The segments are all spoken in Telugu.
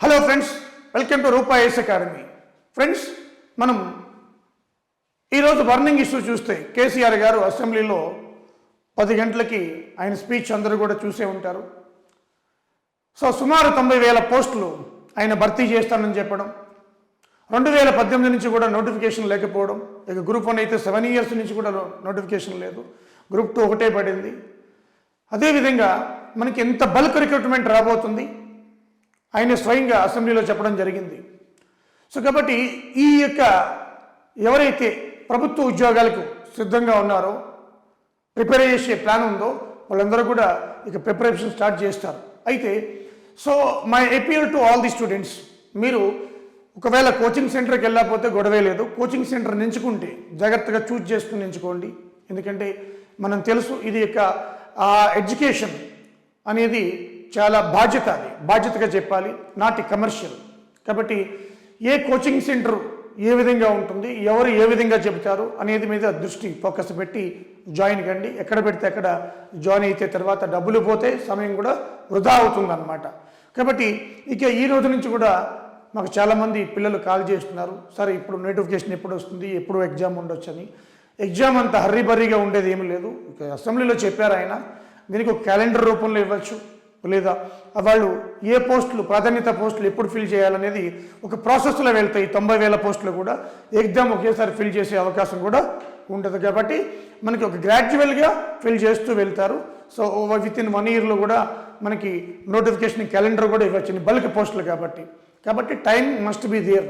Hello friends, welcome to Rupa IAS academy. Friends, మనం ఈరోజు బర్నింగ్ ఇష్యూ చూస్తే కేసీఆర్ గారు అసెంబ్లీలో 10 గంటలకి ఆయన స్పీచ్ అందరూ కూడా చూసే ఉంటారు. సుమారు 90,000 పోస్టులు ఆయన భర్తీ చేస్తానని చెప్పడం, 2018 నుంచి కూడా నోటిఫికేషన్ లేకపోవడం, ఇక గ్రూప్ 1 అయితే 7 ఇయర్స్ నుంచి కూడా నోటిఫికేషన్ లేదు, గ్రూప్ 2 ఒకటే పడింది. అదేవిధంగా మనకి ఎంత బల్క్ రిక్రూట్మెంట్ రాబోతుంది ఆయన స్వయంగా అసెంబ్లీలో చెప్పడం జరిగింది. కాబట్టి ఈ యొక్క ఎవరైతే ప్రభుత్వ ఉద్యోగాలకు సిద్ధంగా ఉన్నారో, ప్రిపేర్ చేసే ప్లాన్ ఉందో వాళ్ళందరూ కూడా ఇక ప్రిపరేషన్ స్టార్ట్ చేస్తారు. అయితే my appeal to all the students, మీరు ఒకవేళ కోచింగ్ సెంటర్కి వెళ్ళకపోతే గొడవే లేదు, కోచింగ్ సెంటర్ ఎంచుకుంటే జాగ్రత్తగా చూజ్ చేసుకుని ఎంచుకోండి. ఎందుకంటే మనం తెలుసు ఇది యొక్క ఎడ్యుకేషన్ అనేది చాలా బాధ్యతగా చెప్పాలి, నాట్ కమర్షియల్. కాబట్టి ఏ కోచింగ్ సెంటర్ ఏ విధంగా ఉంటుంది, ఎవరు ఏ విధంగా చెబుతారు అనేది మీద ఫోకస్ పెట్టి జాయిన్ కండి. ఎక్కడ పెడితే అక్కడ జాయిన్ అయితే తర్వాత డబ్బులు పోతే సమయం కూడా వృధా అవుతుందన్నమాట. కాబట్టి ఇక ఈ రోజు నుంచి కూడా మాకు చాలామంది పిల్లలు కాల్ చేస్తున్నారు, సార్ ఇప్పుడు నోటిఫికేషన్ ఎప్పుడు వస్తుంది, ఎప్పుడు ఎగ్జామ్ ఉండొచ్చు అని. ఎగ్జామ్ అంత హర్రీబర్రీగా ఉండేది ఏమీ లేదు. ఇక అసెంబ్లీలో చెప్పారు ఆయన, దీనికి ఒక క్యాలెండర్ రూపంలో ఇవ్వచ్చు, లేదా వాళ్ళు ఏ పోస్టులు ప్రాధాన్యత పోస్టులు ఎప్పుడు ఫిల్ చేయాలనేది ఒక ప్రాసెస్లో వెళ్తాయి. 90,000 పోస్టులు కూడా ఎగ్జామ్ ఒకేసారి ఫిల్ చేసే అవకాశం కూడా ఉంటుంది. కాబట్టి మనకి ఒక గ్రాడ్యువల్గా ఫిల్ చేస్తూ వెళ్తారు. విత్ ఇన్ 1 ఇయర్లో కూడా మనకి నోటిఫికేషన్ క్యాలెండర్ కూడా ఇవ్వచ్చు, బల్క్ పోస్టులు కాబట్టి టైం మస్ట్ బి దేర్.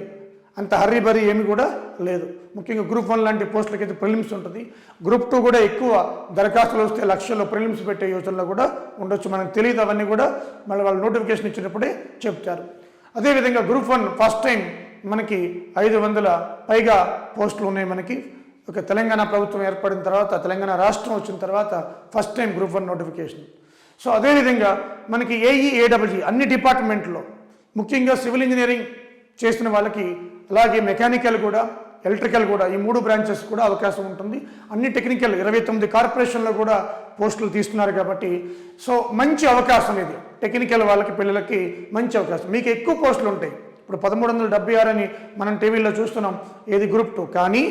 అంత హర్రీబరీ ఏమి కూడా లేదు. ముఖ్యంగా గ్రూప్ 1 లాంటి పోస్టులకి అయితే ప్రిలిమ్స్ ఉంటుంది. గ్రూప్ 2 కూడా ఎక్కువ దరఖాస్తులు వస్తే లక్షల్లో ప్రిలిమ్స్ పెట్టే యోచనలో కూడా ఉండొచ్చు, మనకు తెలియదు. అవన్నీ కూడా మళ్ళీ వాళ్ళు నోటిఫికేషన్ ఇచ్చినప్పుడే చెప్తారు. అదేవిధంగా గ్రూప్ 1 ఫస్ట్ టైం మనకి 500 పైగా పోస్టులు ఉన్నాయి. మనకి ఒక తెలంగాణ ప్రభుత్వం ఏర్పడిన తర్వాత, తెలంగాణ రాష్ట్రం వచ్చిన తర్వాత ఫస్ట్ టైం గ్రూప్ 1 నోటిఫికేషన్. అదేవిధంగా మనకి ఏఈ ఏడబ్ల్యూజీ అన్ని డిపార్ట్మెంట్లో, ముఖ్యంగా సివిల్ ఇంజనీరింగ్ చేసిన వాళ్ళకి, అలాగే మెకానికల్ కూడా, ఎలక్ట్రికల్ కూడా, ఈ 3 బ్రాంచెస్ కూడా అవకాశం ఉంటుంది. అన్ని టెక్నికల్ 29 కార్పొరేషన్లో కూడా పోస్టులు తీస్తున్నారు. కాబట్టి మంచి అవకాశం ఇది. టెక్నికల్ వాళ్ళకి పిల్లలకి మంచి అవకాశం. మీకు ఎక్కువ పోస్టులు ఉంటాయి. ఇప్పుడు 1376 అని మనం టీవీలో చూస్తున్నాం, ఏది గ్రూప్ 2. కానీ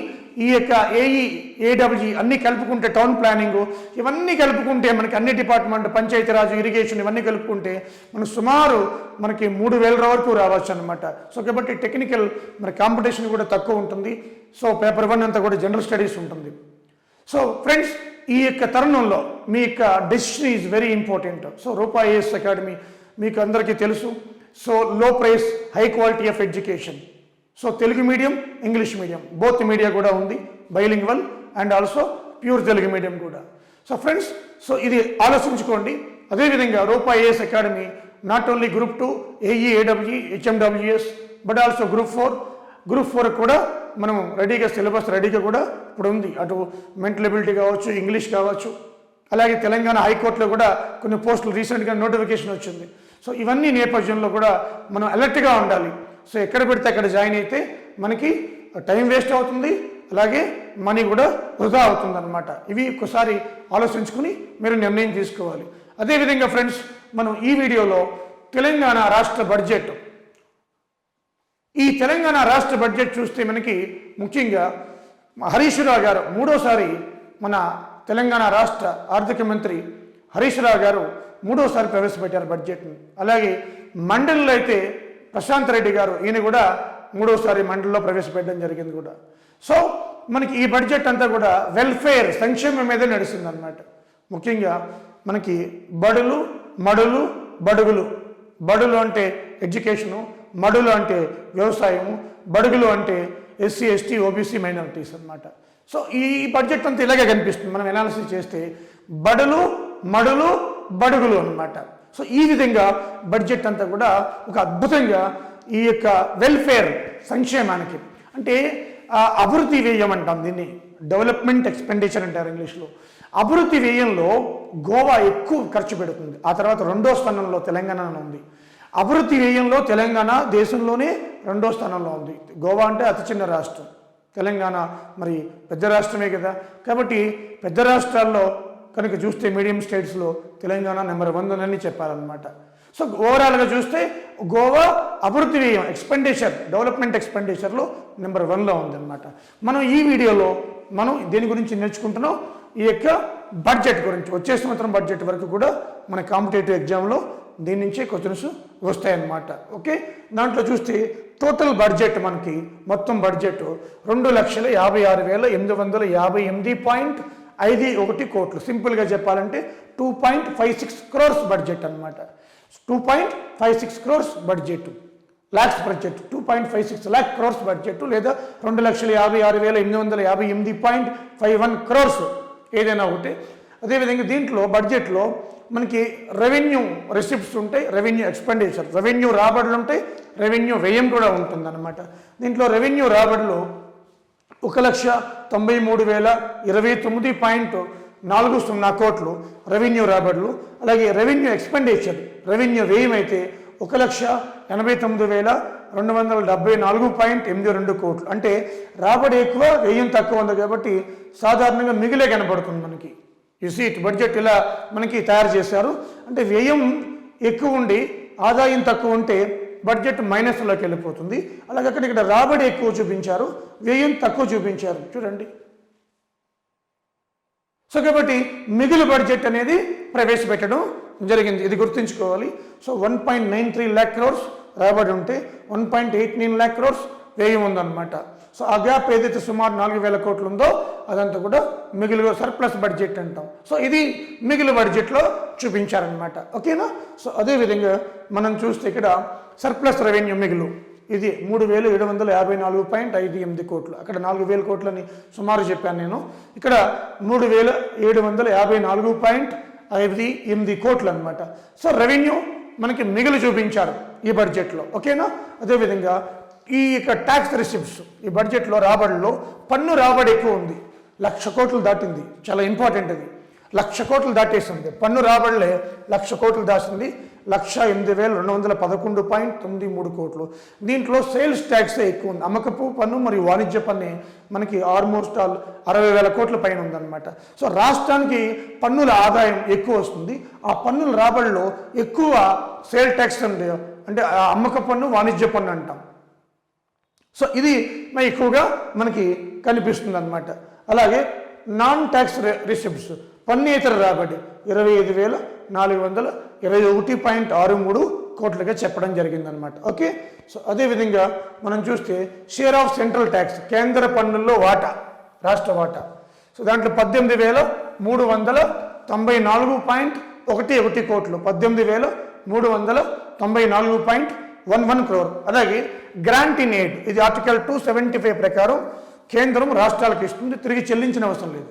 ఈ యొక్క ఏఈ ఏడబ్ల్యూజీ అన్నీ కలుపుకుంటే, టౌన్ ప్లానింగ్ ఇవన్నీ కలుపుకుంటే మనకి అన్ని డిపార్ట్మెంట్, పంచాయతీరాజు, ఇరిగేషన్ ఇవన్నీ కలుపుకుంటే సుమారు మనకి 3,000 వరకు రావచ్చు అనమాట. కాబట్టి టెక్నికల్ మరి కాంపిటీషన్ కూడా తక్కువ ఉంటుంది. పేపర్ 1 అంతా కూడా జనరల్ స్టడీస్ ఉంటుంది. ఫ్రెండ్స్, ఈ యొక్క తరుణంలో మీ యొక్క decision is very important. Rupa IAS academy మీకు అందరికీ తెలుసు. Low price, high quality of education. Telugu medium, English medium both media కూడా ఉంది, bilingual and also pure Telugu medium కూడా. ఫ్రెండ్స్, ఇది ఆలోచించుకోండి. అదేవిధంగా Rupa IAS academy not only group 2 AE AWG HMWS but also group 4 కూడా మనం రెడీగా, సిలబస్ రెడీగా కూడా ఇప్పుడు ఉంది. అటు మెంటల్ ఎబిలిటీ కావచ్చు, ఇంగ్లీష్ కావచ్చు, అలాగే తెలంగాణ హైకోర్టులో కూడా కొన్ని పోస్టులు రీసెంట్గా నోటిఫికేషన్ వచ్చింది. ఇవన్నీ నేపథ్యంలో కూడా మనం అలర్ట్గా ఉండాలి. ఎక్కడ పెడితే అక్కడ జాయిన్ అయితే మనకి టైం వేస్ట్ అవుతుంది, అలాగే మనీ కూడా వృధా అవుతుంది అనమాట. ఇవి ఒక్కసారి ఆలోచించుకుని మీరు నిర్ణయం తీసుకోవాలి. అదేవిధంగా ఫ్రెండ్స్, మనం ఈ వీడియోలో తెలంగాణ రాష్ట్ర బడ్జెట్, ఈ తెలంగాణ రాష్ట్ర బడ్జెట్ చూస్తే మనకి ముఖ్యంగా హరీష్ రావు గారు 3వసారి మన తెలంగాణ రాష్ట్ర ఆర్థిక మంత్రి హరీష్ రావు గారు 3వసారి ప్రవేశపెట్టారు బడ్జెట్ని. అలాగే మండలిలో అయితే ప్రశాంత్ రెడ్డి గారు, ఈయన కూడా 3వసారి మండలిలో ప్రవేశపెట్టడం జరిగింది కూడా. మనకి ఈ బడ్జెట్ అంతా కూడా వెల్ఫేర్, సంక్షేమం మీదే నడుస్తుంది అన్నమాట. ముఖ్యంగా మనకి బడులు, మడులు, బడుగులు. బడులు అంటే ఎడ్యుకేషను, మడులు అంటే వ్యవసాయము, బడుగులు అంటే ఎస్సీ, ఎస్టీ, ఓబీసీ, మైనారిటీస్ అనమాట. ఈ బడ్జెట్ అంతా ఇలాగే కనిపిస్తుంది మనం అనాలిసిస్ చేస్తే. బడులు, మడులు, బడుగులు అనమాట. ఈ విధంగా బడ్జెట్ అంతా కూడా ఒక అద్భుతంగా ఈ యొక్క వెల్ఫేర్, సంక్షేమానికి, అంటే అభివృద్ధి వ్యయం అంటాం దీన్ని, డెవలప్మెంట్ ఎక్స్పెండిచర్ అంటారు ఇంగ్లీష్లో. అభివృద్ధి వ్యయంలో గోవా ఎక్కువ ఖర్చు పెడుతుంది. ఆ తర్వాత 2వ స్థానంలో తెలంగాణ ఉంది. అభివృద్ధి వ్యయంలో తెలంగాణ దేశంలోనే 2వ స్థానంలో ఉంది. గోవా అంటే అతి చిన్న రాష్ట్రం, తెలంగాణ మరి పెద్ద రాష్ట్రమే కదా. కాబట్టి పెద్ద రాష్ట్రాల్లో కనుక చూస్తే మీడియం స్టేట్స్లో తెలంగాణ నెంబర్ 1 అని చెప్పాలన్నమాట. సో ఓవరాల్గా చూస్తే గోవా అభివృద్ధి వ్యయం ఎక్స్పెండిచర్ డెవలప్మెంట్ ఎక్స్పెండిచర్లో నెంబర్ 1లో ఉందన్నమాట. మనం ఈ వీడియోలో మనం దేని గురించి నేర్చుకుంటున్నాం, ఈ యొక్క బడ్జెట్ గురించి. వచ్చే సంవత్సరం బడ్జెట్ వరకు కూడా మన కాంపిటేటివ్ ఎగ్జామ్లో దీని నుంచే క్వశ్చన్స్ వస్తాయన్నమాట. ఓకే, దాంట్లో చూస్తే టోటల్ బడ్జెట్ మనకి మొత్తం బడ్జెట్ 2,56,858.51 కోట్లు. సింపుల్గా చెప్పాలంటే 2.56 crores బడ్జెట్ అనమాట. 2.56 crores budget, lakhs budget, 2.56 lakh crores budget లేదా 2,56,858.51 crores ఏదైనా ఒకటి. అదేవిధంగా దీంట్లో బడ్జెట్లో మనకి రెవెన్యూ రిసిప్ట్స్ ఉంటాయి, రెవెన్యూ ఎక్స్పెండిచర్, రెవెన్యూ రాబడులు ఉంటాయి, రెవెన్యూ వ్యయం కూడా ఉంటుందన్నమాట. దీంట్లో రెవెన్యూ రాబడులు 1,93,029.40 కోట్లు రెవెన్యూ రాబడులు. అలాగే రెవెన్యూ ఎక్స్పెండిచర్, రెవెన్యూ వ్యయం అయితే 1,89,274.82 కోట్లు. అంటే రాబడి ఎక్కువ, వ్యయం తక్కువ ఉంది కాబట్టి సాధారణంగా మిగిలే కనబడుతుంది మనకి. ఈ సీట్ బడ్జెట్ ఇలా మనకి తయారు చేశారు. అంటే వ్యయం ఎక్కువ ఉండి ఆదాయం తక్కువ ఉంటే బడ్జెట్ మైనస్లోకి వెళ్ళిపోతుంది. అలాగే ఇక్కడ రాబడి ఎక్కువ చూపించారు, వ్యయం తక్కువ చూపించారు చూడండి. సో కాబట్టి మిగులు బడ్జెట్ అనేది ప్రవేశపెట్టడం జరిగింది, ఇది గుర్తుంచుకోవాలి. సో 1.93 lakh crores రాబడి ఉంటే 1.89 lakh crores వ్యయం ఉందన్నమాట. సో ఆ గ్యాప్ ఏదైతే సుమారు 4,000 కోట్లు ఉందో అదంతా కూడా మిగులు సర్ప్లస్ బడ్జెట్ అంటాం. సో ఇది మిగులు బడ్జెట్లో చూపించారనమాట. ఓకేనా. సో అదేవిధంగా మనం చూస్తే ఇక్కడ సర్ప్లస్ రెవెన్యూ మిగులు ఇది 3,754.58 కోట్లు. అక్కడ 4,000 కోట్లని సుమారు చెప్పాను నేను, ఇక్కడ 3,754.58 కోట్లు అనమాట. సో రెవెన్యూ మనకి మిగులు చూపించారు ఈ బడ్జెట్లో. ఓకేనా. అదేవిధంగా ఈ యొక్క ట్యాక్స్ రిసిప్ట్స్ ఈ బడ్జెట్లో రాబడిలో పన్ను రాబడి ఎక్కువ ఉంది, 1,00,000 కోట్లు దాటింది. చాలా ఇంపార్టెంట్ అది, 1,00,000 కోట్లు దాటేసింది. పన్ను రాబడిలే 1,00,000 కోట్లు దాచింది, 1,08,211.93 కోట్లు. దీంట్లో సేల్స్ ట్యాక్సే ఎక్కువ ఉంది, అమ్మకపు పన్ను మరియు వాణిజ్య పన్ను మనకి ఆల్మోస్ట్ 60,000 కోట్ల పైన ఉందన్నమాట. సో రాష్ట్రానికి పన్నుల ఆదాయం ఎక్కువ వస్తుంది, ఆ పన్నుల రాబడిలో ఎక్కువ సేల్ ట్యాక్స్ ఉంది, అంటే అమ్మక పన్ను వాణిజ్య పన్ను అంటాం. సో ఇది ఎక్కువగా మనకి కనిపిస్తుంది అనమాట. అలాగే నాన్ ట్యాక్స్ రిసిప్ట్స్ పన్నేతర రాబడి 25,421.63 కోట్లుగా చెప్పడం జరిగిందనమాట. ఓకే. సో అదేవిధంగా మనం చూస్తే షేర్ ఆఫ్ సెంట్రల్ ట్యాక్స్ కేంద్ర పన్నుల్లో వాటా, రాష్ట్ర వాటా. సో దాంట్లో 18,394.11 కోట్లు, 18,394.11 crore. అలాగే గ్రాంట్ ఇన్ ఎయిడ్ ఇది ఆర్టికల్ 275 ప్రకారం కేంద్రం రాష్ట్రాలకు ఇస్తుంది, తిరిగి చెల్లించిన అవసరం లేదు,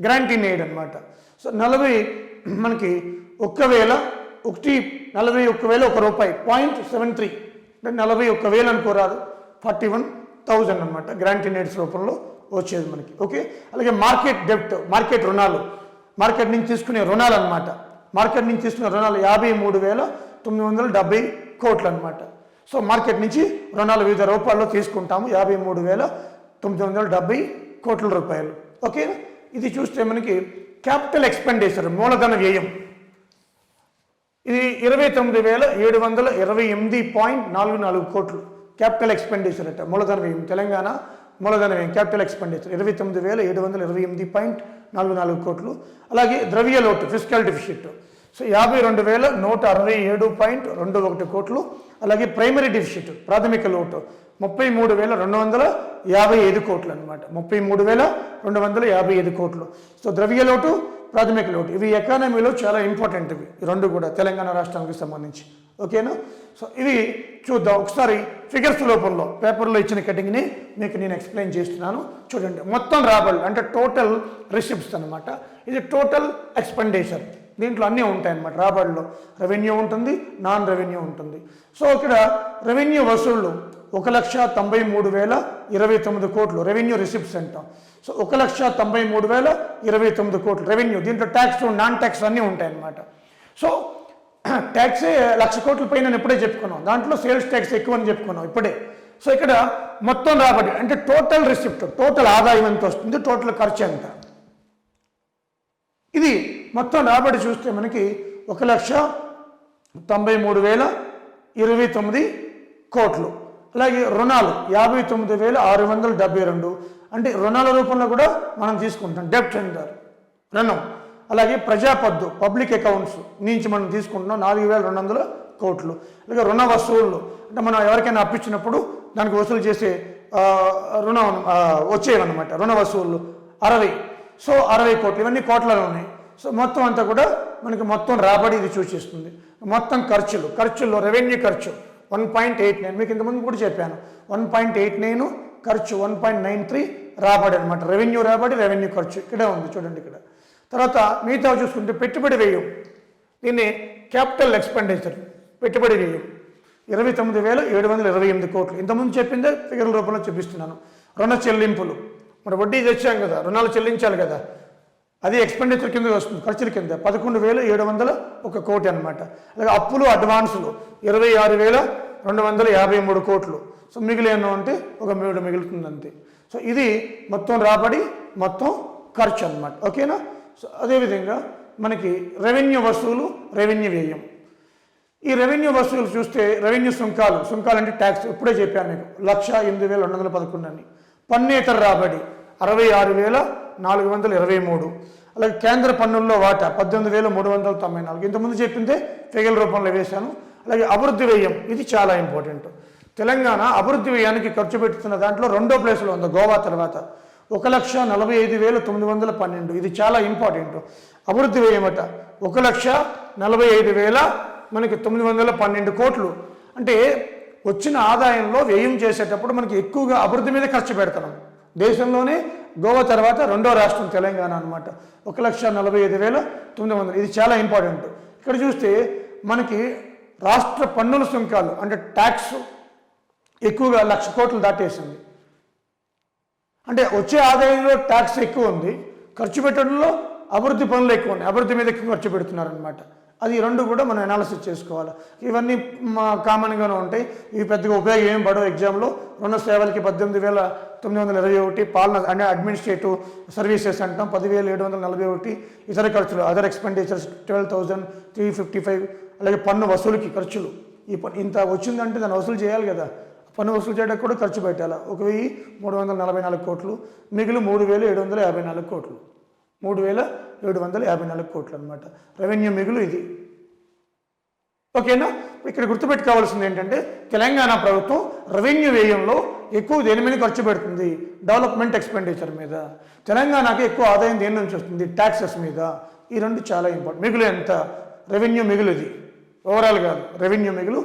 గ్రాంట్ ఇన్ ఎయిడ్ అనమాట. సో 41,001 రూపాయి 0.73 అంటే 41,000 అనుకోరాదు, 41,000 అనమాట గ్రాంట్ ఇన్ ఎయిడ్స్ రూపంలో వచ్చేది మనకి. ఓకే. అలాగే మార్కెట్ డెప్ట్, మార్కెట్ రుణాలు, మార్కెట్ నుంచి తీసుకునే రుణాలు అనమాట. మార్కెట్ నుంచి తీసుకునే రుణాలు 53,970 కోట్లు అనమాట. సో మార్కెట్ నుంచి రుణాలు వివిధ రూపాల్లో తీసుకుంటాము, 53,970 కోట్ల రూపాయలు. ఓకే. ఇది చూస్తే మనకి క్యాపిటల్ ఎక్స్పెండిచర్ మూలధన వ్యయం ఇది 29,728.44 కోట్లు క్యాపిటల్ ఎక్స్పెండిచర్ అట. మూలధన వ్యయం తెలంగాణ మూలధన వ్యయం క్యాపిటల్ ఎక్స్పెండిచర్ 29,728.44 కోట్లు. అలాగే ద్రవ్య లోటు ఫిస్కల్ డెఫిసిట్ సో 52,167.21 కోట్లు. అలాగే ప్రైమరీ డెఫిసిట్ ప్రాథమిక లోటు 33,255 కోట్లు అనమాట, 33,255 కోట్లు. సో ద్రవ్య లోటు ప్రాథమిక లోటు ఇవి ఎకానమీలో చాలా ఇంపార్టెంట్, ఇవి రెండు కూడా తెలంగాణ రాష్ట్రానికి సంబంధించి. ఓకేనా. సో ఇవి చూద్దాం ఒకసారి ఫిగర్స్ రూపంలో పేపర్లో ఇచ్చిన కటింగ్ని మీకు నేను ఎక్స్ప్లెయిన్ చేస్తున్నాను. చూడండి మొత్తం రాబడులు అంటే టోటల్ రిసిప్ట్స్ అనమాట, ఇది టోటల్ ఎక్స్పెండిచర్. దీంట్లో అన్నీ ఉంటాయన్నమాట. రాబడిలో రెవెన్యూ ఉంటుంది, నాన్ రెవెన్యూ ఉంటుంది. సో ఇక్కడ రెవెన్యూ వసూళ్లు 1,93,029 కోట్లు రెవెన్యూ రిసిప్ట్స్ అంటాం. సో 1,93,029 కోట్లు రెవెన్యూ. దీంట్లో ట్యాక్స్ నాన్ ట్యాక్స్ అన్నీ ఉంటాయన్నమాట. సో ట్యాక్సే 1,00,000 కోట్ల పైన ఇప్పుడే చెప్పుకున్నాం, దాంట్లో సేల్స్ ట్యాక్స్ ఎక్కువ అని చెప్పుకున్నాం ఇప్పుడే. సో ఇక్కడ మొత్తం రాబడి అంటే టోటల్ రిసిప్ట్, టోటల్ ఆదాయం ఎంత వస్తుంది, టోటల్ ఖర్చు ఎంత, ఇది మొత్తం రాబడి చూస్తే మనకి 93,029 కోట్లు. అలాగే రుణాలు 59,672, అంటే రుణాల రూపంలో కూడా మనం తీసుకుంటాం, డెప్ట్ అంటారు రుణం. అలాగే ప్రజాపద్దు పబ్లిక్ అకౌంట్స్ నుంచి మనం తీసుకుంటున్నాం 4,200 కోట్లు. అలాగే రుణ వసూళ్ళు, అంటే మనం ఎవరికైనా అప్పించినప్పుడు దానికి వసూలు చేసే రుణం వచ్చేవన్నమాట, రుణ వసూళ్ళు 60. సో 60 కోట్లు, ఇవన్నీ కోట్లలో ఉన్నాయి. సో మొత్తం అంతా కూడా మనకి మొత్తం రాబడి ఇది సూచిస్తుంది. మొత్తం ఖర్చుల్లో రెవెన్యూ ఖర్చు 1.89, మీకు ఇంతకుముందు కూడా చెప్పాను. 1.89 ఖర్చు, 1.93 రాబడి అనమాట. రెవెన్యూ రాబడి, రెవెన్యూ ఖర్చు ఇక్కడే ఉంది చూడండి ఇక్కడ. తర్వాత మిగతా చూసుకుంటే పెట్టుబడి వ్యయం, దీన్ని క్యాపిటల్ ఎక్స్పెండిచర్, పెట్టుబడి వ్యయం 29,728 కోట్లు. ఇంతకుముందు చెప్పిందే ఫిగర్ల రూపంలో చూపిస్తున్నాను. రుణ చెల్లింపులు, మరి వడ్డీ తెచ్చాం కదా, రుణాలు చెల్లించాలి కదా, అది ఎక్స్పెండిచర్ కింద వస్తుంది, ఖర్చుల కింద 11,701 కోటి అనమాట. అలాగే అప్పులు అడ్వాన్సులు 26,253 కోట్లు. సో మిగిలిన అంటే ఒక 3 మిగులుతుంది అంతే. సో ఇది మొత్తం రాబడి, మొత్తం ఖర్చు అనమాట. ఓకేనా. సో అదేవిధంగా మనకి రెవెన్యూ వసూలు, రెవెన్యూ వ్యయం. ఈ రెవెన్యూ వసూలు చూస్తే రెవెన్యూ సుంకాలు అంటే ట్యాక్స్, ఇప్పుడే చెప్పాను మీకు 1,08,211 అని. పన్నేతర రాబడి 66,423. అలాగే కేంద్ర పన్నుల్లో వాటా 18,394. ఇంతకుముందు చెప్పిందే ఫిగర్ల రూపంలో వేశాను. అలాగే అభివృద్ధి వ్యయం, ఇది చాలా ఇంపార్టెంట్. తెలంగాణ అభివృద్ధి వ్యయానికి ఖర్చు పెడుతున్న దాంట్లో 2వ ప్లేస్లో ఉంది గోవా తర్వాత. 1,45,912. ఇది చాలా ఇంపార్టెంట్. అభివృద్ధి వ్యయమట 1,45,912 కోట్లు. అంటే వచ్చిన ఆదాయంలో వ్యయం చేసేటప్పుడు మనకి ఎక్కువగా అభివృద్ధి మీద ఖర్చు పెడతాం. దేశంలోనే గోవా తర్వాత 2వ రాష్ట్రం తెలంగాణ అనమాట. 1,45,900. ఇది చాలా ఇంపార్టెంట్. ఇక్కడ చూస్తే మనకి రాష్ట్ర పన్నుల సుంకాలు అంటే ట్యాక్స్ ఎక్కువగా 1,00,000 కోట్లు దాటేసింది. అంటే వచ్చే ఆదాయంలో ట్యాక్స్ ఎక్కువ ఉంది, ఖర్చు పెట్టడంలో అభివృద్ధి పనులు ఎక్కువ ఉన్నాయి, అభివృద్ధి మీద ఎక్కువ ఖర్చు పెడుతున్నారనమాట. అది 2 కూడా మనం అనాలిసిస్ చేసుకోవాలి. ఇవన్నీ కామన్గానే ఉంటాయి, ఇవి పెద్దగా ఉపయోగం ఏం పడవు ఎగ్జామ్లో. రుణ సేవలకి 18,921, పాలన అంటే అడ్మినిస్ట్రేటివ్ సర్వీసెస్ అంటాం 10,741, ఇతర ఖర్చులు అదర్ ఎక్స్పెండిచర్స్ 12,355. అలాగే పన్ను వసూలుకి ఖర్చులు, ఈ ఇంత వచ్చిందంటే దాన్ని వసూలు చేయాలి కదా, పన్ను వసూలు చేయడానికి కూడా ఖర్చు పెట్టాలి. 1,344 కోట్లు, మిగిలిన 3,754 కోట్లు. 3,754 కోట్లు అనమాట రెవెన్యూ మిగులు ఇది. ఓకేనా. ఇక్కడ గుర్తుపెట్టుకోవాల్సింది ఏంటంటే తెలంగాణ ప్రభుత్వం రెవెన్యూ వ్యయంలో ఎక్కువ దేని మీద ఖర్చు పెడుతుంది, డెవలప్మెంట్ ఎక్స్పెండిచర్ మీద. తెలంగాణకి ఎక్కువ ఆదాయం దేని నుంచి వస్తుంది, ట్యాక్సెస్ మీద. ఈ 2 చాలా ఇంపార్టెంట్. మిగులు ఎంత, రెవెన్యూ మిగులు ఇది ఓవరాల్ కాదు, రెవెన్యూ మిగులు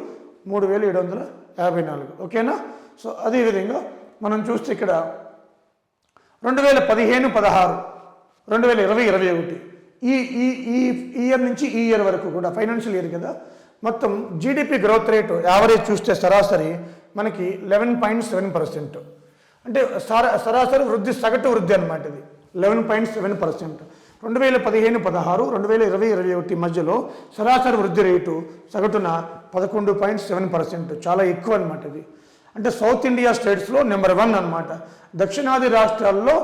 3,754. ఓకేనా. సో అదేవిధంగా మనం చూస్తే ఇక్కడ 2015-16, 2020-21 ఈ ఇయర్ నుంచి ఈ ఇయర్ వరకు కూడా ఫైనాన్షియల్ ఇయర్ కదా, మొత్తం జీడిపి గ్రోత్ రేటు యావరేజ్ చూస్తే సరాసరి మనకి 11.7%. అంటే సరాసరి వృద్ధి, సగటు వృద్ధి అనమాట ఇది 11.7%. 2015-16, 2020-21 మధ్యలో సరాసరి వృద్ధి రేటు సగటున 11.7%, చాలా ఎక్కువ అనమాట ఇది. అంటే సౌత్ ఇండియా స్టేట్స్లో నెంబర్ 1 అనమాట. దక్షిణాది రాష్ట్రాల్లో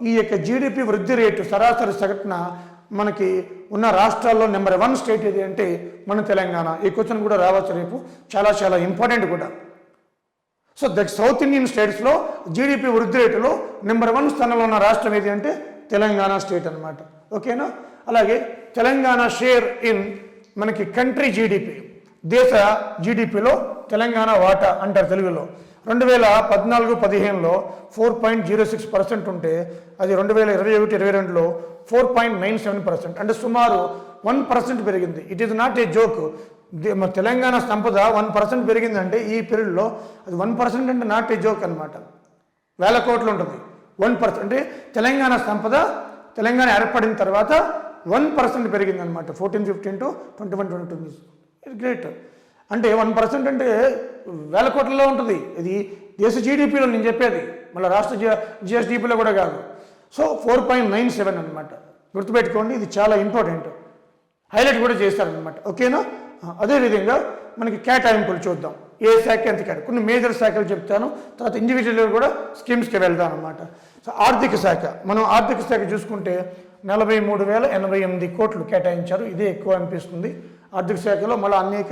ఈ యొక్క జీడిపి వృద్ధి రేటు సరాసరి సగటున మనకి ఉన్న రాష్ట్రాల్లో నెంబర్ 1 స్టేట్ ఏది అంటే మన తెలంగాణ. ఈ క్వశ్చన్ కూడా రావచ్చు రేపు, చాలా చాలా ఇంపార్టెంట్ కూడా. సో సౌత్ ఇండియన్ స్టేట్స్లో జీడిపి వృద్ధి రేటులో నెంబర్ 1 స్థానంలో ఉన్న రాష్ట్రం ఏది అంటే తెలంగాణ స్టేట్ అనమాట. ఓకేనా. అలాగే తెలంగాణ షేర్ ఇన్ మనకి కంట్రీ జీడిపి, దేశ జీడిపిలో తెలంగాణ వాటా అంటారు తెలుగులో. 2014-15లో 4.06% ఉంటే అది 2021-22లో 4.97%, అంటే సుమారు 1% పెరిగింది. It is not a joke. Telangana సంపద 1% పెరిగిందంటే ఈ పీరియడ్లో అది 1% అంటే నాట్ ఏ జోక్ అనమాట. 1,000 కోట్లు ఉంటుంది. 1% అంటే తెలంగాణ సంపద తెలంగాణ ఏర్పడిన తర్వాత 1% పెరిగిందనమాట. 14-15 to 21-22. It's great. అంటే 1% అంటే 1,000 కోట్లలో ఉంటుంది. ఇది దేశ జీడిపిలో నేను చెప్పేది, మళ్ళీ రాష్ట్ర జిఎస్డిపిలో కూడా కాదు. సో 4.97 అనమాట. గుర్తుపెట్టుకోండి, ఇది చాలా ఇంపార్టెంట్, హైలైట్ కూడా చేస్తారనమాట. ఓకేనా. అదేవిధంగా మనకి కేటాయింపులు చూద్దాం, ఏ శాఖ ఎంత కేటాయి. కొన్ని మేజర్ శాఖలు చెప్తాను, తర్వాత ఇండివిజువల్గా కూడా స్కీమ్స్కి వెళ్దాం అనమాట. సో ఆర్థిక శాఖ, మనం ఆర్థిక శాఖ చూసుకుంటే 43,088 కోట్లు కేటాయించారు, ఇదే ఎక్కువ అనిపిస్తుంది. ఆర్థిక శాఖలో మళ్ళీ అనేక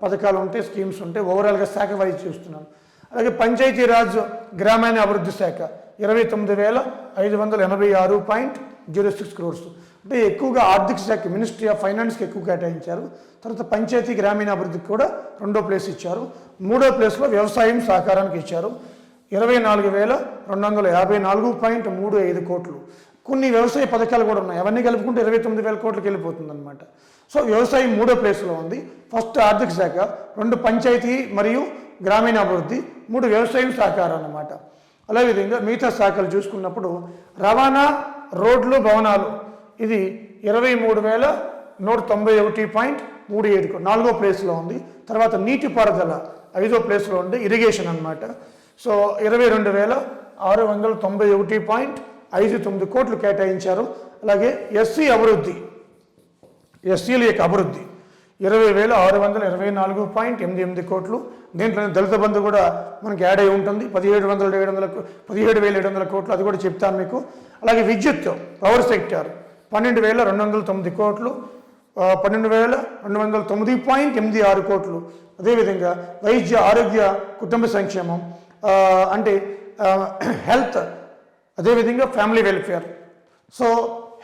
పథకాలు ఉంటాయి, స్కీమ్స్ ఉంటాయి. ఓవరాల్గా శాఖ వైజ్ చూస్తున్నాను. అలాగే పంచాయతీరాజ్ గ్రామీణ అభివృద్ధి శాఖ 29,586.06 crores. అంటే ఎక్కువగా ఆర్థిక శాఖ మినిస్ట్రీ ఆఫ్ ఫైనాన్స్కి ఎక్కువ కేటాయించారు. తర్వాత పంచాయతీ గ్రామీణ అభివృద్ధికి కూడా 2వ ప్లేస్ ఇచ్చారు. 3వ ప్లేస్లో వ్యవసాయం సహకారానికి ఇచ్చారు 24,254.35 కోట్లు. కొన్ని వ్యవసాయ పథకాలు కూడా ఉన్నాయి, అవన్నీ కలుపుకుంటే 29,000 కోట్లకి వెళ్ళిపోతుంది అనమాట. సో వ్యవసాయం 3వ ప్లేస్లో ఉంది. ఫస్ట్ ఆర్థిక శాఖ, 2 పంచాయతీ మరియు గ్రామీణ అభివృద్ధి, 3 వ్యవసాయం సహకారం అన్నమాట. అదేవిధంగా మిగతా శాఖలు చూసుకున్నప్పుడు రవాణా, రోడ్లు, భవనాలు ఇది 23,191.37 4వ ప్లేస్లో ఉంది. తర్వాత నీటిపారుదల 5వ ప్లేస్లో ఉంది, ఇరిగేషన్ అనమాట. సో 22,691.59 కోట్లు కేటాయించారు. అలాగే ఎస్సీ అభివృద్ధి, ఎస్సీల యొక్క అభివృద్ధి 20,624.88 కోట్లు. దీంట్లో దళిత బంధు కూడా మనకి యాడ్ అయి ఉంటుంది, 17,700 కోట్లు, అది కూడా చెప్తాను మీకు. అలాగే విద్యుత్, పవర్ సెక్టార్ 12,209 కోట్లు, 12,209.86 కోట్లు. అదేవిధంగా వైద్య, ఆరోగ్య, కుటుంబ సంక్షేమం అంటే హెల్త్, అదేవిధంగా family welfare. So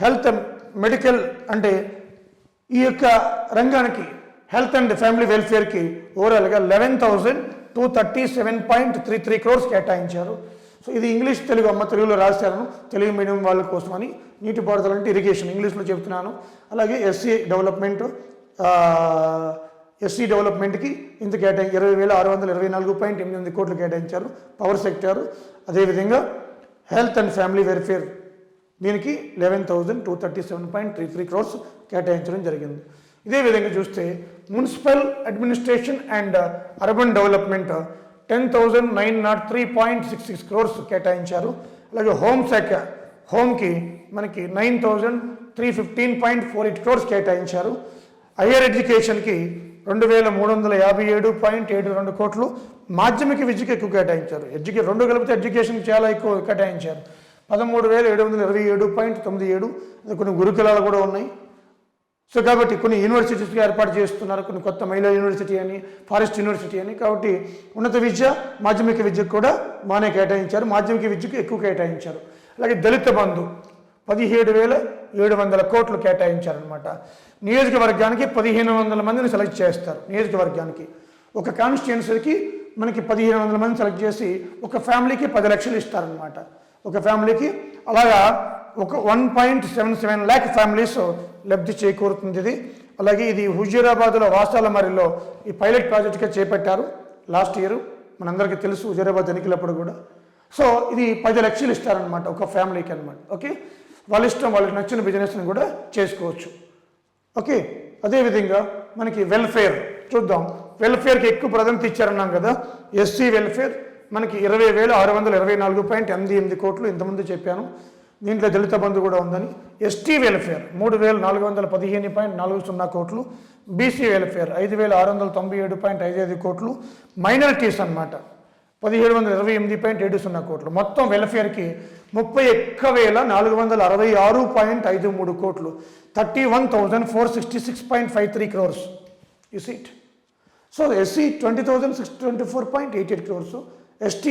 health, medical అంటే ఈ యొక్క రంగానికి హెల్త్ అండ్ ఫ్యామిలీ వెల్ఫేర్కి ఓవరాల్గా 11,237.33 crores కేటాయించారు. సో ఇది ఇంగ్లీష్ తెలుగు అమ్మ, తెలుగులో రాశాను తెలుగు మీడియం వాళ్ళ కోసమని. నీటిపారుదల అంటే ఇరిగేషన్ ఇంగ్లీష్లో చెప్తున్నాను. అలాగే ఎస్సీ డెవలప్మెంట్కి ఇంత 20,624.88 కోట్లు కేటాయించారు. పవర్ సెక్టారు, అదేవిధంగా హెల్త్ అండ్ ఫ్యామిలీ వెల్ఫేర్ దీనికి 11,237.33 crores కేటాయించడం జరిగింది. ఇదే విధంగా చూస్తే municipal administration and urban development 10,903.66 crores కేటాయించారు. అలాగే హోంశాఖ, హోమ్కి మనకి 9,315.48 crores కేటాయించారు. హయ్యర్ ఎడ్యుకేషన్కి 2,357.72 కోట్లు. మాధ్యమిక విద్యకి ఎక్కువ కేటాయించారు. రెండు కలిపితే ఎడ్యుకేషన్కి చాలా ఎక్కువ కేటాయించారు, 13,727.97. కొన్ని గురుకులాలు కూడా ఉన్నాయి. సో కాబట్టి కొన్ని యూనివర్సిటీస్గా ఏర్పాటు చేస్తున్నారు, కొన్ని కొత్త మహిళా యూనివర్సిటీ అని, ఫారెస్ట్ యూనివర్సిటీ అని. కాబట్టి ఉన్నత విద్య, మాధ్యమిక విద్యకు కూడా బాగానే కేటాయించారు, మాధ్యమిక విద్యకు ఎక్కువ కేటాయించారు. అలాగే దళిత బంధు 17,700 కోట్లు కేటాయించారనమాట. నియోజకవర్గానికి 1,500 మందిని సెలెక్ట్ చేస్తారు. నియోజకవర్గానికి ఒక కాన్స్టిట్యున్సీకి మనకి 1,500 మంది సెలెక్ట్ చేసి ఒక ఫ్యామిలీకి 10 లక్షలు ఇస్తారనమాట. ఒక ఫ్యామిలీకి అలాగా ఒక 1.77 lakh ఫ్యామిలీస్ లబ్ధి చేకూరుతుంది ఇది. అలాగే ఇది హుజూరాబాద్లో వాసాలమరిలో ఈ పైలట్ ప్రాజెక్ట్గా చేపట్టారు లాస్ట్ ఇయర్, మనందరికీ తెలుసు హుజూరాబాద్ ఎన్నికలప్పుడు కూడా. సో ఇది 10 లక్షలు ఇస్తారనమాట ఒక ఫ్యామిలీకి అనమాట. ఓకే, వాళ్ళ ఇష్టం, వాళ్ళకి నచ్చిన బిజినెస్ని కూడా చేసుకోవచ్చు. ఓకే, అదేవిధంగా మనకి వెల్ఫేర్ చూద్దాం. వెల్ఫేర్కి ఎక్కువ ప్రాధాన్యత ఇచ్చారన్నాం కదా. ఎస్సీ వెల్ఫేర్ మనకి 20,624.88 కోట్లు ఇంతకుముందు చెప్పాను. దీంట్లో దళిత బంధు కూడా ఉందని. ఎస్టీ వెల్ఫేర్ 3,415.40 కోట్లు. బీసీ వెల్ఫేర్ 5,697.55 కోట్లు. మైనారిటీస్ అన్నమాట 1,728.70 కోట్లు. మొత్తం వెల్ఫేర్కి 31,466.53 కోట్లు, 31,466.53 crores. You see it? So SC 20,624.88 crores, ST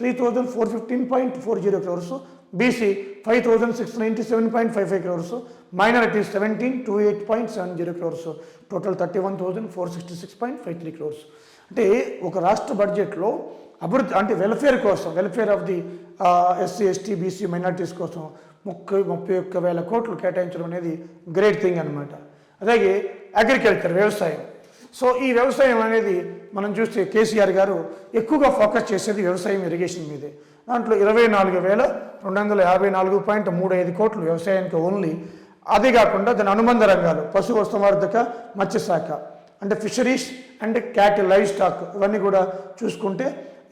3,415.40 crores, BC 5,697.55 crores, minorities 17,208.70 crores, total 31,466.53 crores. అంటే ఒక రాష్ట్ర బడ్జెట్లో అభివృద్ధి అంటే వెల్ఫేర్ కోసం, welfare of the SC, ST, BC, minorities కోసం 31,000 కోట్లు కేటాయించడం అనేది గ్రేట్ థింగ్ అనమాట. అలాగే అగ్రికల్చర్, వ్యవసాయం. సో ఈ వ్యవసాయం అనేది మనం చూస్తే కేసీఆర్ గారు ఎక్కువగా ఫోకస్ చేసేది వ్యవసాయం, ఇరిగేషన్ మీదే. దాంట్లో 24,254.35 కోట్లు వ్యవసాయానికి ఓన్లీ. అదే కాకుండా దాని అనుబంధ రంగాలు పశు వస్తువర్ధక, మత్స్యశాఖ అంటే fisheries and cattle, live stock ఇవన్నీ కూడా చూసుకుంటే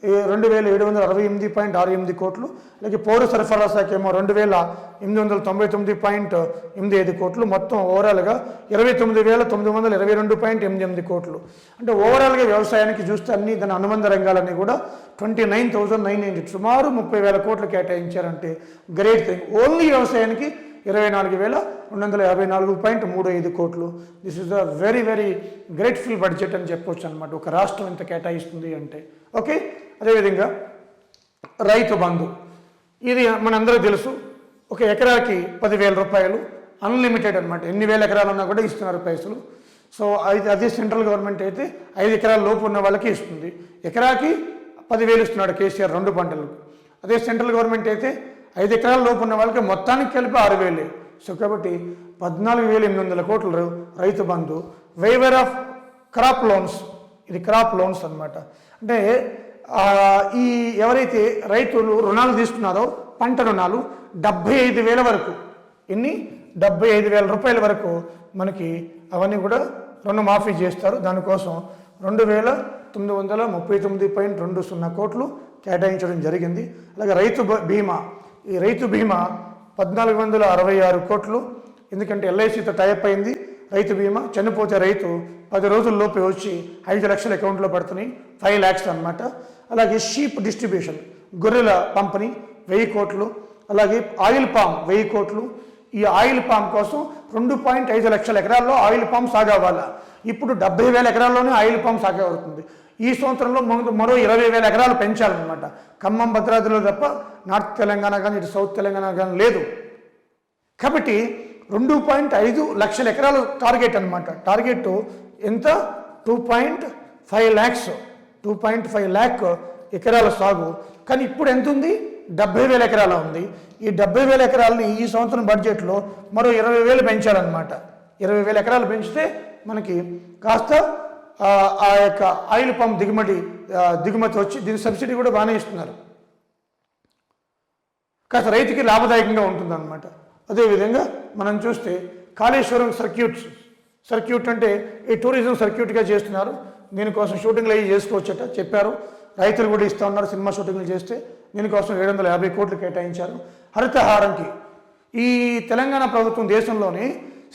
2,768.68 కోట్లు. అలాగే పౌర సరఫరా శాఖ ఏమో 2,899.85 కోట్లు. మొత్తం ఓవరాల్గా 29,922.88 కోట్లు. అంటే ఓవరాల్గా వ్యవసాయానికి చూస్తే అన్ని దాని అనుబంధ రంగాలన్నీ కూడా 29,990 సుమారు 30,000 కోట్లు కేటాయించారంటే గ్రేట్ థింగ్. ఓన్లీ వ్యవసాయానికి 24,254.35 కోట్లు. This is a very very grateful budget అని చెప్పొచ్చు అనమాట, ఒక రాష్ట్రం ఇంత కేటాయిస్తుంది అంటే. ఓకే, అదేవిధంగా రైతు బంధు, ఇది మనందరూ తెలుసు. ఒక ఎకరాకి 10,000 రూపాయలు, అన్లిమిటెడ్ అనమాట, ఎన్ని వేల ఎకరాలు ఉన్నా కూడా ఇస్తున్నారు పైసలు. సో అదే సెంట్రల్ గవర్నమెంట్ అయితే 5 ఎకరాల లోపు ఉన్న వాళ్ళకి ఇస్తుంది. ఎకరాకి 10,000 ఇస్తున్నాడు కేసీఆర్ 2 పంటలకు. అదే సెంట్రల్ గవర్నమెంట్ అయితే 5 ఎకరాల లోపు ఉన్న వాళ్ళకి మొత్తానికి కలిపి 6,000. సో కాబట్టి 14,800 కోట్లు Rythu Bandhu. Waiver of crop loans, ఇది క్రాప్ లోన్స్ అనమాట. అంటే ఈ ఎవరైతే రైతులు రుణాలు తీసుకున్నారో పంట రుణాలు 75,000 వరకు, ఎన్ని 75,000 రూపాయల వరకు మనకి అవన్నీ కూడా రుణమాఫీ చేస్తారు. దానికోసం 2,939.20 కోట్లు కేటాయించడం జరిగింది. అలాగే రైతు బీమా, ఈ రైతు బీమా 1,466 కోట్లు, ఎందుకంటే ఎల్ఐసితో టైప్ అయింది. రైతు బీమా చనిపోతే రైతు 10 రోజుల్లోపే వచ్చి 5 లక్షల అకౌంట్లో పడుతున్నాయి, 5 lakhs అనమాట. అలాగే షీప్ డిస్ట్రిబ్యూషన్, గొర్రెల పంపిణీ 1000 కోట్లు. అలాగే ఆయిల్ పామ్ 1000 కోట్లు. ఈ ఆయిల్ పామ్ కోసం 2.5 లక్షల ఎకరాల్లో ఆయిల్ పామ్ సాగు అవ్వాలి. ఇప్పుడు 70,000 ఎకరాల్లోనే ఆయిల్ పామ్ సాగు అవుతుంది. ఈ సంవత్సరంలో మరో 20,000 ఎకరాలు పెంచాలన్నమాట. ఖమ్మం భద్రాద్రిలో తప్ప నార్త్ తెలంగాణ కానీ ఇటు సౌత్ తెలంగాణ కానీ లేదు. కాబట్టి 2.5 లక్షల ఎకరాలు టార్గెట్ అనమాట. టార్గెట్ ఎంత? 2.5 lakhs, 2.5 lakh ఎకరాల సాగు. కానీ ఇప్పుడు ఎంత ఉంది? 70,000 ఎకరాల ఉంది. ఈ 70,000 ఎకరాలని ఈ సంవత్సరం బడ్జెట్లో మరో 20,000 పెంచాలన్నమాట. 20,000 ఎకరాలు పెంచితే మనకి కాస్త ఆ యొక్క ఆయిల్ పంప్ దిగుమతి వచ్చి దీని సబ్సిడీ కూడా బాగానే ఇస్తున్నారు, కాస్త రైతుకి లాభదాయకంగా ఉంటుందన్నమాట. అదేవిధంగా మనం చూస్తే కాళేశ్వరం సర్క్యూట్ అంటే ఈ టూరిజం సర్క్యూట్గా చేస్తున్నారు. దీనికోసం షూటింగ్లు అవి చేసుకోవచ్చట చెప్పారు. రైతులు కూడా ఇస్తూ ఉన్నారు సినిమా షూటింగ్లు చేస్తే. దీనికోసం 750 కోట్లు కేటాయించారు. హరితహారంకి ఈ తెలంగాణ ప్రభుత్వం దేశంలోని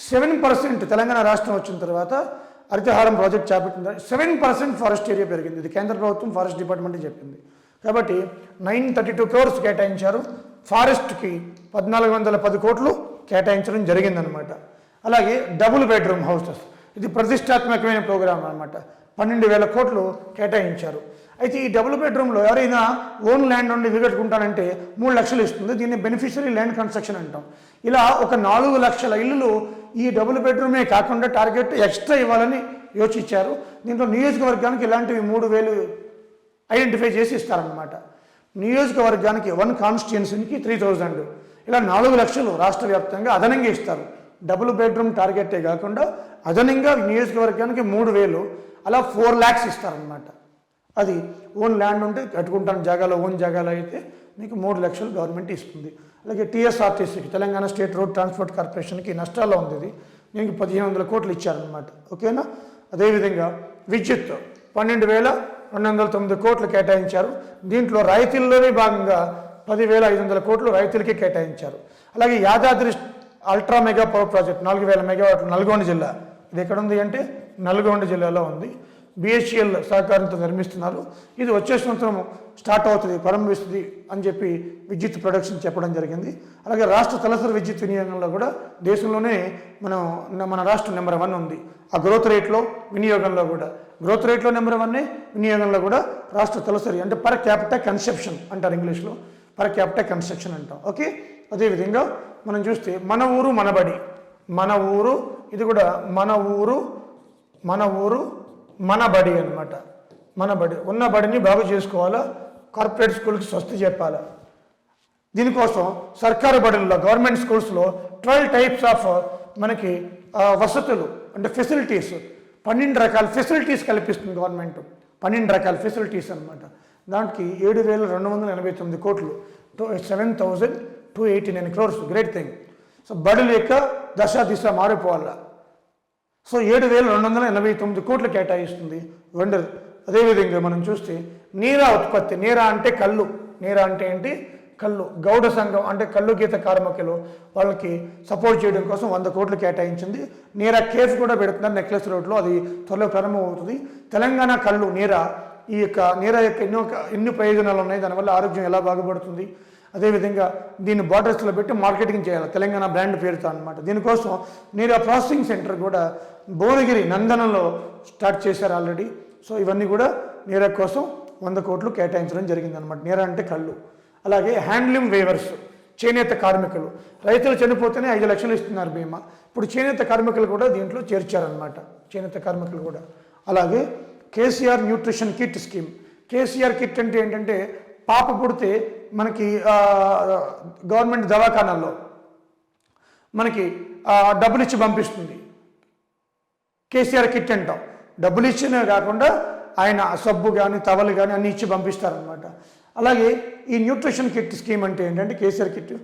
7%, తెలంగాణ రాష్ట్రం వచ్చిన తర్వాత హరితహారం ప్రాజెక్ట్ చేపట్టింది. 7% ఫారెస్ట్ ఏరియా పెరిగింది. ఇది కేంద్ర ప్రభుత్వం ఫారెస్ట్ డిపార్ట్మెంట్ చెప్పింది. కాబట్టి 932 crores కేటాయించారు. ఫారెస్ట్కి 1,410 కోట్లు కేటాయించడం జరిగిందనమాట. అలాగే డబుల్ బెడ్రూమ్ హౌసెస్, ఇది ప్రతిష్టాత్మకమైన ప్రోగ్రాం అనమాట. 12,000 కోట్లు కేటాయించారు. అయితే ఈ డబుల్ బెడ్రూమ్లో ఎవరైనా ఓన్ ల్యాండ్ నుండి ఇల్లు కట్టుకుంటానంటే 3 లక్షలు ఇస్తుంది. దీన్ని బెనిఫిషరీ ల్యాండ్ కన్స్ట్రక్షన్ అంటాం. ఇలా ఒక 4 లక్షల ఇల్లులు ఈ డబుల్ బెడ్రూమే కాకుండా టార్గెట్ ఎక్స్ట్రా ఇవ్వాలని యోచించారు. దీంట్లో నియోజకవర్గానికి ఇలాంటివి 3,000 ఐడెంటిఫై చేసి ఇస్తారనమాట. నియోజకవర్గానికి 1 కాన్స్టిట్యుయెన్సీకి 3,000, ఇలా 4 లక్షలు రాష్ట్ర వ్యాప్తంగా అదనంగా ఇస్తారు. డబుల్ బెడ్రూమ్ టార్గెటే కాకుండా అదనంగా నియోజకవర్గానికి 3,000, అలా 4 lakhs ఇస్తారనమాట. అది ఓన్ ల్యాండ్ ఉంటే కట్టుకుంటాను జాగాలో, ఓన్ జాగాలో అయితే మీకు 3 లక్షలు గవర్నమెంట్ ఇస్తుంది. అలాగే టీఎస్ఆర్టీసీకి, తెలంగాణ స్టేట్ రోడ్ ట్రాన్స్పోర్ట్ కార్పొరేషన్కి నష్టాల్లో ఉంది. ఇది దీనికి 1,500 కోట్లు ఇచ్చారనమాట. ఓకేనా? అదేవిధంగా విద్యుత్ 12,209 కోట్లు కేటాయించారు. దీంట్లో రాయితీల్లోనే భాగంగా 10,500 కోట్లు రైతులకి కేటాయించారు. అలాగే Yadadri ultra mega power project 4,000 మెగావాట్లు నల్గొండ జిల్లా, ఇది ఎక్కడ ఉంది అంటే నల్గొండ జిల్లాలో ఉంది. BHEL సహకారంతో నిర్మిస్తున్నారు. ఇది వచ్చే సంవత్సరం స్టార్ట్ అవుతుంది, ప్రారంభిస్తుంది అని చెప్పి విద్యుత్ ప్రొడక్షన్ చెప్పడం జరిగింది. అలాగే రాష్ట్ర తలసరి విద్యుత్ వినియోగంలో కూడా దేశంలోనే మన రాష్ట్రం నెంబర్ 1 ఉంది. ఆ గ్రోత్ రేట్లో వినియోగంలో కూడా, గ్రోత్ రేట్లో నెంబర్ 1, వినియోగంలో కూడా రాష్ట్ర తలసరి అంటే పర్ క్యాపిటల్ కన్సెప్షన్ అంటారు ఇంగ్లీష్లో, పర్ క్యాపిటల్ కన్స్ట్రక్షన్ అంటాం. ఓకే, అదేవిధంగా మనం చూస్తే మన ఊరు మనబడి, మన ఊరు, ఇది కూడా మన ఊరు మన బడి అనమాట. మన బడి, ఉన్న బడిని బాగు చేసుకోవాలా, కార్పొరేట్ స్కూల్కి స్వస్తి చెప్పాలా. దీనికోసం సర్కారు బడుల్లో, గవర్నమెంట్ స్కూల్స్లో 12 types ఆఫ్ మనకి వసతులు అంటే ఫెసిలిటీస్, 12 రకాల ఫెసిలిటీస్ కల్పిస్తుంది గవర్నమెంట్. 12 రకాల ఫెసిలిటీస్ అనమాట. దానికి 7,289 కోట్లు, 7,289 crores. Great thing. సో బడుల యొక్క దిశ మారిపోవాలా. సో 7,289 కోట్లు కేటాయిస్తుంది వండర్. అదేవిధంగా మనం చూస్తే నీరా ఉత్పత్తి, నీరా అంటే కళ్ళు, నీరా అంటే ఏంటి? కళ్ళు. గౌడ సంఘం అంటే కళ్ళు గీత కార్మికులు, వాళ్ళకి సపోర్ట్ చేయడం కోసం 100 కోట్లు కేటాయించింది. నీరా కేఫ్ కూడా పెడుతున్నారు నెక్లెస్ రోడ్లో, అది త్వరలో ప్రారంభం అవుతుంది. తెలంగాణ కళ్ళు నీరా, ఈ యొక్క నీరా యొక్క ఎన్ని ప్రయోజనాలు ఉన్నాయి, దానివల్ల ఆరోగ్యం ఎలా బాగుపడుతుంది, అదేవిధంగా దీన్ని బార్డర్స్లో పెట్టి మార్కెటింగ్ చేయాలి తెలంగాణ బ్రాండ్ పేరుతో అనమాట. దీనికోసం నీరా ప్రాసెసింగ్ సెంటర్ కూడా భువనగిరి నందనంలో స్టార్ట్ చేశారు ఆల్రెడీ. సో ఇవన్నీ కూడా నీరా కోసం 100 కోట్లు కేటాయించడం జరిగిందనమాట. నీరా అంటే కళ్ళు. అలాగే హ్యాండ్లూమ్ వేవర్స్, చేనేత కార్మికులు, రైతులు చనిపోతేనే 5 లక్షలు ఇస్తున్నారు బీమా. ఇప్పుడు చేనేత కార్మికులు కూడా దీంట్లో చేర్చారనమాట, చేనేత కార్మికులు కూడా. అలాగే KCR nutrition kit scheme. KCR kit అంటే ఏంటంటే పాప పుడితే మనకి గవర్నమెంట్ దవాఖానాల్లో మనకి డబ్బులు ఇచ్చి పంపిస్తుంది. కేసీఆర్ కిట్ అంటాం. డబ్బులు ఇచ్చినే కాకుండా ఆయన సబ్బు కానీ టవల్ కానీ అన్ని ఇచ్చి పంపిస్తారనమాట. అలాగే ఈ న్యూట్రిషన్ కిట్ స్కీమ్ అంటే ఏంటంటే కేసీఆర్ కిట్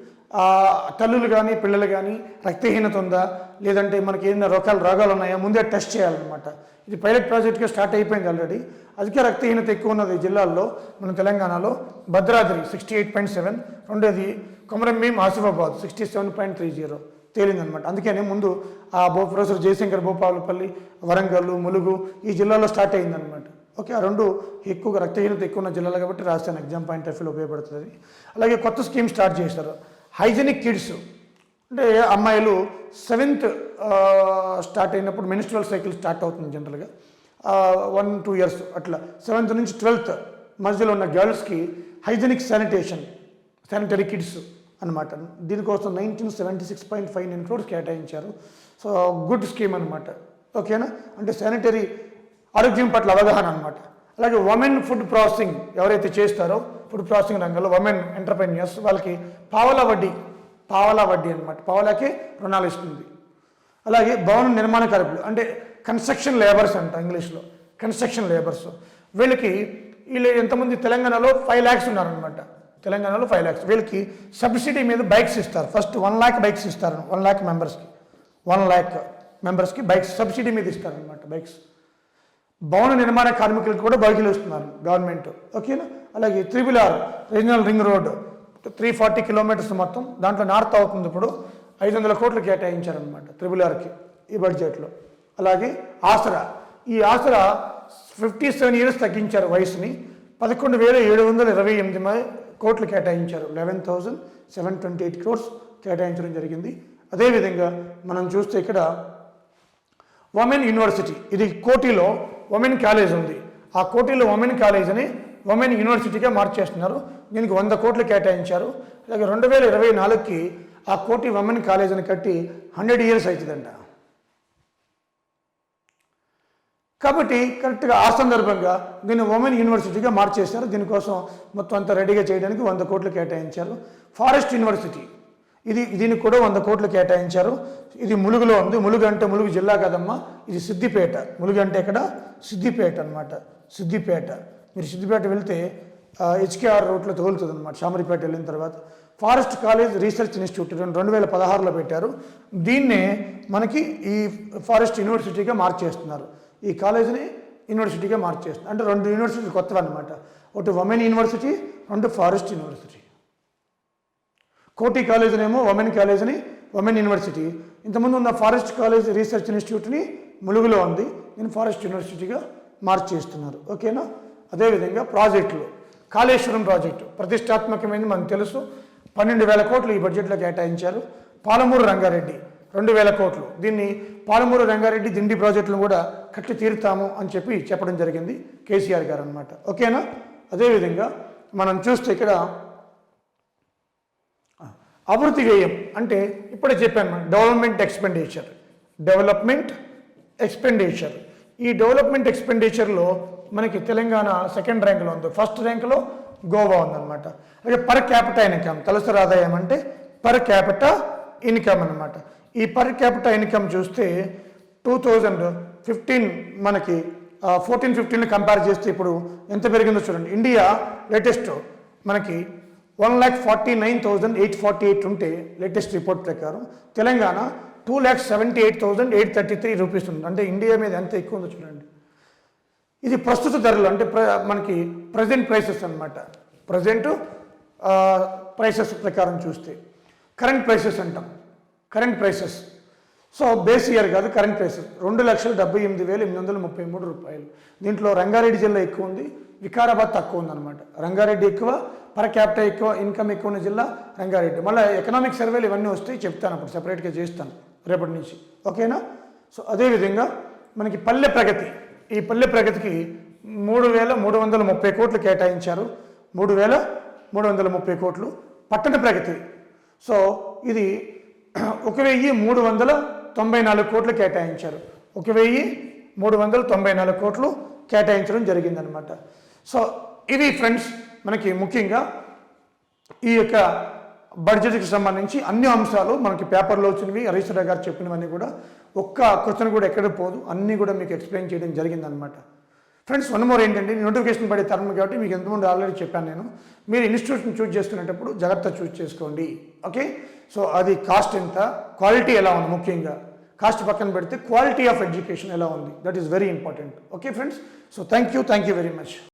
తల్లులు కానీ పిల్లలు కానీ రక్తహీనత ఉందా లేదంటే మనకి ఏదైనా రోగాలు ఉన్నాయా ముందే టెస్ట్ చేయాలన్నమాట. ఇది పైలట్ ప్రాజెక్ట్గా స్టార్ట్ అయిపోయింది ఆల్రెడీ. అధిక రక్తహీనత ఎక్కువ ఉన్నది జిల్లాల్లో మన తెలంగాణలో భద్రాద్రి 68.7, రెండోది కొమరంభీం ఆసిఫాబాద్ 67.30 తేలిందనమాట. అందుకనే ముందు ప్రొఫెసర్ జయశంకర్ భూపాలపల్లి, వరంగల్, ములుగు ఈ జిల్లాలో స్టార్ట్ అయిందనమాట. ఓకే, ఆ రెండు ఎక్కువగా రక్తహీనత ఎక్కువ ఉన్న జిల్లాలు కాబట్టి రాస్తాను, ఎగ్జామ్ పాయింట్ ఆఫ్ వ్యూలో ఉపయోగపడుతుంది. అలాగే కొత్త స్కీమ్ స్టార్ట్ చేశారు, హైజెనిక్ కిడ్స్. అంటే అమ్మాయిలు 7th స్టార్ట్ అయినప్పుడు మెన్స్ట్రువల్ సైకిల్ స్టార్ట్ అవుతుంది జనరల్గా 1-2 years అట్లా. 7th నుంచి 12th మధ్యలో ఉన్న గర్ల్స్కి హైజెనిక్ శానిటరీ కిడ్స్ అనమాట. దీనికోసం 1976.59 crores కేటాయించారు. సో గుడ్ స్కీమ్ అనమాట. ఓకేనా, అంటే శానిటరీ ఆరోగ్యం పట్ల అవగాహన అనమాట. అలాగే ఉమెన్ ఫుడ్ ప్రాసెసింగ్ ఎవరైతే చేస్తారో ఫుడ్ ప్రాసెసింగ్ రంగంలో ఉమెన్ ఎంటర్ప్రెన్యూర్స్ వాళ్ళకి పావలా వడ్డీ అనమాట, పావలాకి రుణాలు ఇస్తుంది. అలాగే భవన నిర్మాణ కార్మికులు అంటే కన్స్ట్రక్షన్ లేబర్స్ అంట ఇంగ్లీష్లో, కన్స్ట్రక్షన్ లేబర్స్. వీళ్ళు ఎంతమంది తెలంగాణలో 5 lakhs ఉన్నారనమాట. తెలంగాణలో 5 lakhs. వీళ్ళకి సబ్సిడీ మీద బైక్స్ ఇస్తారు. ఫస్ట్ 1 lakh బైక్స్ ఇస్తారు, 1 lakh మెంబర్స్కి బైక్స్ సబ్సిడీ మీద ఇస్తారనమాట బైక్స్. భవన నిర్మాణ కార్మికులకు కూడా బైకులు ఇస్తున్నారు గవర్నమెంట్. ఓకేనా. అలాగే RRR regional ring road 340 kilometers మొత్తం, దాంట్లో నార్త్ అవుతుంది. ఇప్పుడు 500 కోట్లు కేటాయించారనమాట RRRకి ఈ బడ్జెట్లో. అలాగే ఆసరా, ఈ ఆసరా 57 years తగ్గించారు వయసుని, 11,728 కోట్లు కేటాయించారు, 11,728 crores కేటాయించడం జరిగింది. అదేవిధంగా మనం చూస్తే ఇక్కడ ఉమెన్ యూనివర్సిటీ, ఇది కోటిలో ఉమెన్ కాలేజ్ ఉంది. ఆ కోటిలో ఉమెన్ కాలేజ్ని ఉమెన్ యూనివర్సిటీగా మార్చేస్తున్నారు. దీనికి 100 కోట్లు కేటాయించారు. అలాగే 2024కి ఆ కోటి ఉమెన్ కాలేజీని కట్టి 100 years అవుతుందంట. కాబట్టి కరెక్ట్గా ఆ సందర్భంగా దీన్ని ఉమెన్ యూనివర్సిటీగా మార్చేశారు. దీనికోసం మొత్తం అంతా రెడీగా చేయడానికి 100 కోట్లు కేటాయించారు. ఫారెస్ట్ యూనివర్సిటీ, దీనికి కూడా 100 కోట్లు కేటాయించారు. ఇది ములుగులో ఉంది. ములుగు అంటే ములుగు జిల్లా కదమ్మా, ఇది సిద్దిపేట. ములుగు అంటే ఇక్కడ సిద్దిపేట అనమాట, సిద్దిపేట. మీరు సిద్దిపేట వెళ్తే HKR రూట్లో తగులుతుంది అనమాట, షామరిపేట వెళ్ళిన తర్వాత. ఫారెస్ట్ కాలేజ్ రీసెర్చ్ ఇన్స్టిట్యూట్ 2016లో పెట్టారు. దీన్నే మనకి ఈ ఫారెస్ట్ యూనివర్సిటీగా మార్చేస్తున్నారు. ఈ కాలేజీని యూనివర్సిటీగా మార్చేస్తున్నారు. అంటే 2 యూనివర్సిటీలు కొత్తవి అనమాట, ఒకటి ఉమెన్ యూనివర్సిటీ, 2 ఫారెస్ట్ యూనివర్సిటీ. కోటి కాలేజీనేమో ఉమెన్ కాలేజీని ఉమెన్ యూనివర్సిటీ, ఇంతకుముందు ఉన్న ఫారెస్ట్ కాలేజ్ రీసెర్చ్ ఇన్స్టిట్యూట్ని ములుగులో ఉంది, నేను ఫారెస్ట్ యూనివర్సిటీగా మార్చేస్తున్నారు. ఓకేనా. అదేవిధంగా ప్రాజెక్టులు, కాళేశ్వరం ప్రాజెక్టు ప్రతిష్టాత్మకమైనది మనకు తెలుసు, 12,000 కోట్లు ఈ బడ్జెట్లో కేటాయించారు. పాలమూరు రంగారెడ్డి 2,000 కోట్లు. దీన్ని పాలమూరు రంగారెడ్డి దిండి ప్రాజెక్టులను కూడా కట్టి తీరుతాము అని చెప్పడం జరిగింది కేసీఆర్ గారు అనమాట. ఓకేనా. అదేవిధంగా మనం చూస్తే ఇక్కడ అభివృద్ధి వ్యయం అంటే ఇప్పుడే చెప్పాను మనం, డెవలప్మెంట్ ఎక్స్పెండిచర్. ఈ డెవలప్మెంట్ ఎక్స్పెండిచర్లో మనకి తెలంగాణ 2nd ర్యాంక్లో ఉంది, 1st ర్యాంక్లో గోవా ఉందన్నమాట. అలాగే పర్ క్యాపిటా ఇన్కమ్, తలసరి ఆదాయం అంటే పర్ క్యాపిటా ఇన్కమ్ అనమాట. ఈ పర్ క్యాపిటా ఇన్కమ్ చూస్తే 2015 మనకి 14-15 కంపేర్ చేస్తే ఇప్పుడు ఎంత పెరిగిందో చూడండి. ఇండియా లేటెస్ట్ మనకి 1,49,848 ఉంటే లేటెస్ట్ రిపోర్ట్ ప్రకారం తెలంగాణ 2,78,833 రూపీస్ ఉంది. అంటే ఇండియా మీద ఎంత ఎక్కువ ఉందో చూడండి. ఇది ప్రస్తుత ధరలు అంటే మనకి ప్రజెంట్ ప్రైసెస్ అనమాట. ప్రజెంట్ ప్రైసెస్ ప్రకారం చూస్తే కరెంట్ ప్రైసెస్ అంటాం, current prices. So base year కాదు, కరెంట్ ప్రైసెస్ 2,78,833 రూపాయలు. దీంట్లో రంగారెడ్డి జిల్లా ఎక్కువ ఉంది, వికారాబాద్ తక్కువ ఉందన్నమాట. రంగారెడ్డి ఎక్కువ, పర్ క్యాపిటల్ ఎక్కువ ఇన్కమ్ ఎక్కువ ఉన్న జిల్లా రంగారెడ్డి. మళ్ళీ ఎకనామిక్ సర్వేలు ఇవన్నీ వస్తాయి, చెప్తాను అప్పుడు సపరేట్గా చేస్తాను రేపటి నుంచి. ఓకేనా? సో అదేవిధంగా మనకి పల్లె ప్రగతి, ఈ పల్లె ప్రగతికి 3,330 కోట్లు కేటాయించారు. 3,330 కోట్లు. పట్టణ ప్రగతి సో ఇది 1,394 కోట్లు కేటాయించారు. 1,394 కోట్లు కేటాయించడం జరిగిందనమాట. సో ఇవి ఫ్రెండ్స్ మనకి ముఖ్యంగా ఈ యొక్క బడ్జెట్కి సంబంధించి అన్ని అంశాలు మనకి పేపర్లో వచ్చినవి, హరీష్ రావు గారు చెప్పినవన్నీ కూడా ఒక్క క్వశ్చన్ కూడా ఎక్కడ పోదు, అన్నీ కూడా మీకు ఎక్స్ప్లెయిన్ చేయడం జరిగిందనమాట. ఫ్రెండ్స్ వన్ మోర్ ఏంటంటే నోటిఫికేషన్ పడే తరం కాబట్టి మీకు ఎంతమంది ఆల్రెడీ చెప్పాను నేను, మీరు ఇన్స్టిట్యూషన్ చూస్ చేసుకునేటప్పుడు జాగ్రత్త చూస్ చేసుకోండి. ఓకే? సో అది కాస్ట్ ఎంత, క్వాలిటీ ఎలా ఉంది, ముఖ్యంగా కాస్ట్ పక్కన పెడితే క్వాలిటీ ఆఫ్ ఎడ్యుకేషన్ ఎలా ఉంది, that is very important. Okay friends? So thank you very much.